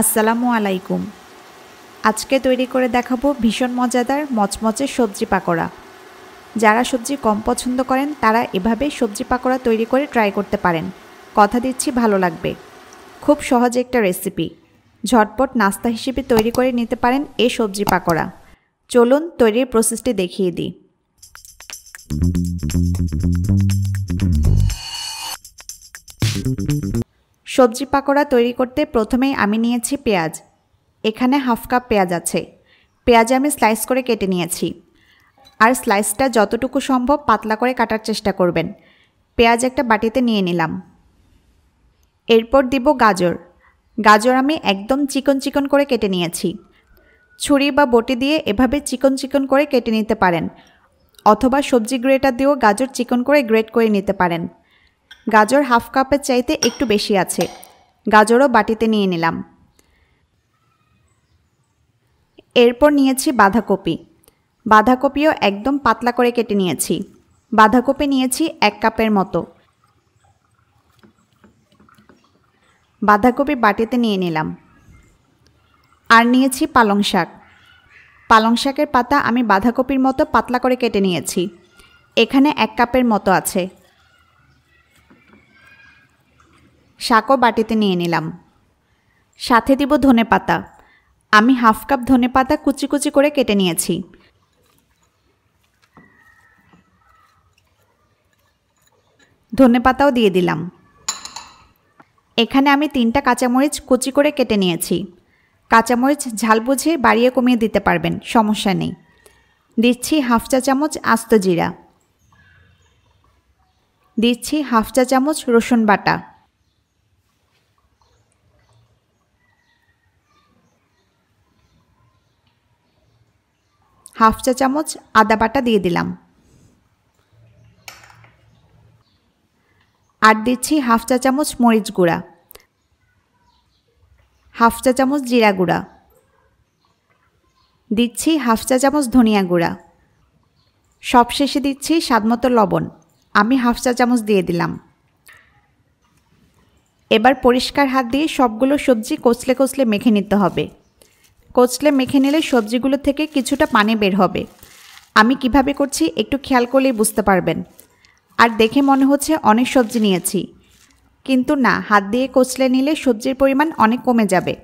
আসসালামু আলাইকুম। আজকে তৈরি করে দেখাবো ভীষণ মজাদার মচমচে সবজি পাকোড়া। যারা সবজি কম পছন্দ করেন তারা এভাবে সবজি পাকোড়া তৈরি করে ট্রাই করতে পারেন। কথা দিচ্ছি ভালো লাগবে। খুব সহজ একটা রেসিপি, ঝটপট নাস্তা হিসেবে তৈরি করে নিতে পারেন এই সবজি পাকোড়া। চলুন তৈরির প্রসেসটি দেখিয়ে দিই। সবজি পাকোড়া তৈরি করতে প্রথমেই আমি নিয়েছি পেঁয়াজ। এখানে হাফ কাপ পেঁয়াজ আছে। পেঁয়াজ আমি স্লাইস করে কেটে নিয়েছি, আর স্লাইসটা যতটুকু সম্ভব পাতলা করে কাটার চেষ্টা করবেন। পেঁয়াজ একটা বাটিতে নিয়ে নিলাম। এরপর দিব গাজর। গাজর আমি একদম চিকন চিকন করে কেটে নিয়েছি। ছুরি বা বটি দিয়ে এভাবে চিকন চিকন করে কেটে নিতে পারেন, অথবা সবজি গ্রেটার দিয়েও গাজর চিকন করে গ্রেট করে নিতে পারেন। গাজর হাফ কাপের চাইতে একটু বেশি আছে। গাজরও বাটিতে নিয়ে নিলাম। এরপর নিয়েছি বাঁধাকপি। বাঁধাকপিও একদম পাতলা করে কেটে নিয়েছি। বাঁধাকপি নিয়েছি 1 কাপের মতো। বাঁধাকপি বাটিতে নিয়ে নিলাম। আর নিয়েছি পালং শাক। পালং শাকের পাতা আমি বাঁধাকপির মতো পাতলা করে কেটে নিয়েছি। এখানে 1 কাপের মতো আছে। শাকও বাটিতে নিয়ে নিলাম। সাথে দিব ধনেপাতা। আমি হাফ কাপ ধনেপাতা কুচি কুচি করে কেটে নিয়েছি। ধনেপাতাও দিয়ে দিলাম। এখানে আমি 3টা কাঁচামরিচ কুচি করে কেটে নিয়েছি। কাঁচামরিচ ঝাল বুঝে বাড়িয়ে কমিয়ে দিতে পারবেন, সমস্যা নেই। দিচ্ছি হাফ চা চামচ আস্ত জিরা। দিচ্ছি হাফ চা চামচ রসুন বাটা। হাফ চা চামচ আদা বাটা দিয়ে দিলাম। আর দিচ্ছি হাফ চা চামচ মরিচ গুঁড়া, হাফ চা চামচ জিরা গুঁড়া। দিচ্ছি হাফ চা চামচ ধনিয়া গুঁড়া। সবশেষে দিচ্ছি স্বাদমতো লবণ। আমি হাফ চা চামচ দিয়ে দিলাম। এবার পরিষ্কার হাত দিয়ে সবগুলো সবজি কচলে কচলে মেখে নিতে হবে। কচলে মেখে নিলে সবজিগুলো থেকে কিছুটা পানি বের হবে। আমি কিভাবে করছি একটু খেয়াল করলেই বুঝতে পারবেন। আর দেখে মনে হচ্ছে অনেক সবজি নিয়েছি, কিন্তু না, হাত দিয়ে কচলে নিলে সবজির পরিমাণ অনেক কমে যাবে।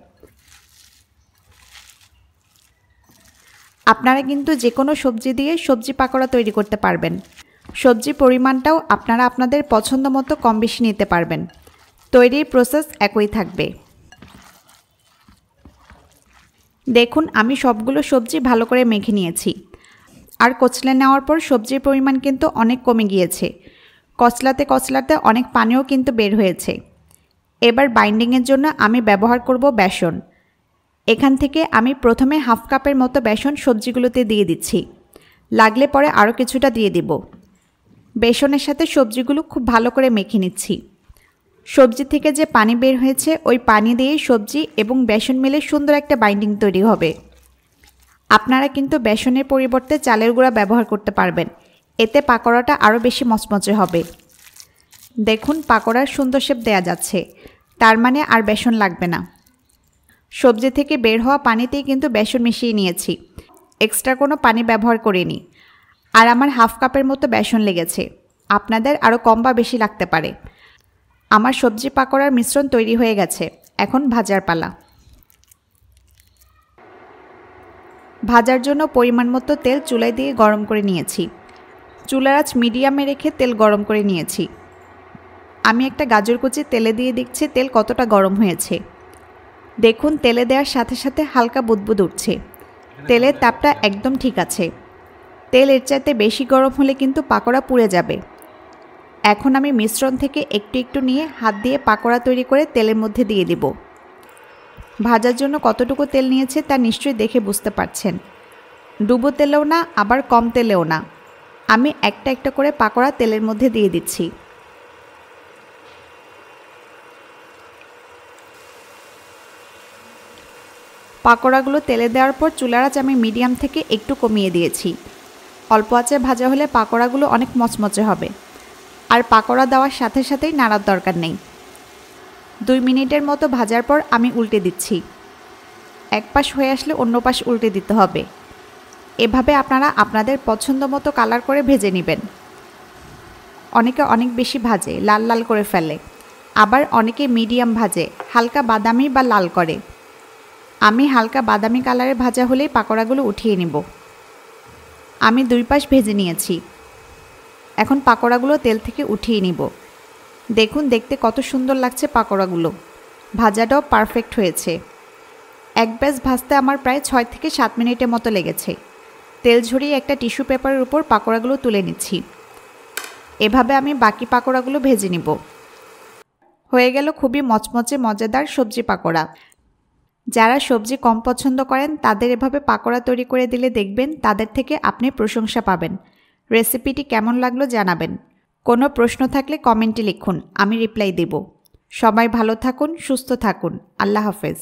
আপনারা কিন্তু যে কোনো সবজি দিয়ে সবজি পাকোড়া তৈরি করতে পারবেন। সবজির পরিমাণটাও আপনারা আপনাদের পছন্দ মতো কম বেশি নিতে পারবেন। তৈরির প্রসেস একই থাকবে। দেখুন আমি সবগুলো সবজি ভালো করে মেখে নিয়েছি। আর কচলে নেওয়ার পর সবজির পরিমাণ কিন্তু অনেক কমে গিয়েছে। কচলাতে কচলাতে অনেক পানিও কিন্তু বের হয়েছে। এবার বাইন্ডিংয়ের জন্য আমি ব্যবহার করব বেসন। এখান থেকে আমি প্রথমে হাফ কাপের মতো বেসন সবজিগুলোতে দিয়ে দিচ্ছি। লাগলে পরে আরও কিছুটা দিয়ে দিব। বেসনের সাথে সবজিগুলো খুব ভালো করে মেখে নিচ্ছি। সবজি থেকে যে পানি বের হয়েছে ওই পানি দিয়ে সবজি এবং বেসন মিলে সুন্দর একটা বাইন্ডিং তৈরি হবে। আপনারা কিন্তু বেসনের পরিবর্তে চালের গুঁড়া ব্যবহার করতে পারবেন। এতে পাকোড়াটা আরও বেশি মচমচে হবে। দেখুন পাকোড়ার সুন্দর শেপ দেয়া যাচ্ছে, তার মানে আর বেসন লাগবে না। সবজি থেকে বের হওয়া পানিতেই কিন্তু বেসন মিশিয়ে নিয়েছি, এক্সট্রা কোনো পানি ব্যবহার করিনি। আর আমার হাফ কাপের মতো বেসন লেগেছে। আপনাদের আরও কম বা বেশি লাগতে পারে। আমার সবজি পাকোড়ার মিশ্রণ তৈরি হয়ে গেছে। এখন ভাজার পালা। ভাজার জন্য পরিমাণ মতো তেল চুলায় দিয়ে গরম করে নিয়েছি। চুলার আঁচ মিডিয়ামে রেখে তেল গরম করে নিয়েছি। আমি একটা গাজর কুচি তেলে দিয়ে দেখছি তেল কতটা গরম হয়েছে। দেখুন তেলে দেওয়ার সাথে সাথে হালকা বুদবুদ উঠছে। তেলের তাপটা একদম ঠিক আছে। তেল এর চাইতে বেশি গরম হলে কিন্তু পাকোড়া পুড়ে যাবে। এখন আমি মিশ্রণ থেকে একটু একটু নিয়ে হাত দিয়ে পাকোড়া তৈরি করে তেলের মধ্যে দিয়ে দিব। ভাজার জন্য কতটুকু তেল নিয়েছে তা নিশ্চয়ই দেখে বুঝতে পারছেন। ডুবো তেলেও না, আবার কম তেলেও না। আমি একটা একটা করে পাকোড়া তেলের মধ্যে দিয়ে দিচ্ছি। পাকোড়াগুলো তেলে দেওয়ার পর চুলার আঁচ আমি মিডিয়াম থেকে একটু কমিয়ে দিয়েছি। অল্প আঁচে ভাজা হলে পাকোড়াগুলো অনেক মচমচে হবে। আর পাকোড়া দেওয়ার সাথে সাথেই নাড়ার দরকার নেই। 2 মিনিটের মতো ভাজার পর আমি উল্টে দিচ্ছি। এক পাশ হয়ে আসলে অন্য পাশ উল্টে দিতে হবে। এভাবে আপনারা আপনাদের পছন্দ মতো কালার করে ভেজে নেবেন। অনেকে অনেক বেশি ভাজে, লাল লাল করে ফেলে, আবার অনেকে মিডিয়াম ভাজে, হালকা বাদামি বা লাল করে। আমি হালকা বাদামি কালারে ভাজা হলেই পাকোড়াগুলো উঠিয়ে নিব। আমি 2 পাশ ভেজে নিয়েছি। এখন পাকোড়াগুলো তেল থেকে উঠিয়ে নিব। দেখুন দেখতে কত সুন্দর লাগছে পাকোড়াগুলো। ভাজাটাও পারফেক্ট হয়েছে। এক ব্যাচ ভাজতে আমার প্রায় 6 থেকে 7 মিনিটের মতো লেগেছে। তেল ঝরিয়ে একটা টিস্যু পেপারের উপর পাকোড়াগুলো তুলে নিচ্ছি। এভাবে আমি বাকি পাকোড়াগুলো ভেজে নিব। হয়ে গেল খুবই মচমচে মজাদার সবজি পাকোড়া। যারা সবজি কম পছন্দ করেন তাদের এভাবে পাকোড়া তৈরি করে দিলে দেখবেন তাদের থেকে আপনি প্রশংসা পাবেন। রেসিপিটি কেমন লাগলো জানাবেন। কোনো প্রশ্ন থাকলে কমেন্টে লিখুন, আমি রিপ্লাই দেব। সবাই ভালো থাকুন, সুস্থ থাকুন। আল্লাহ হাফেজ।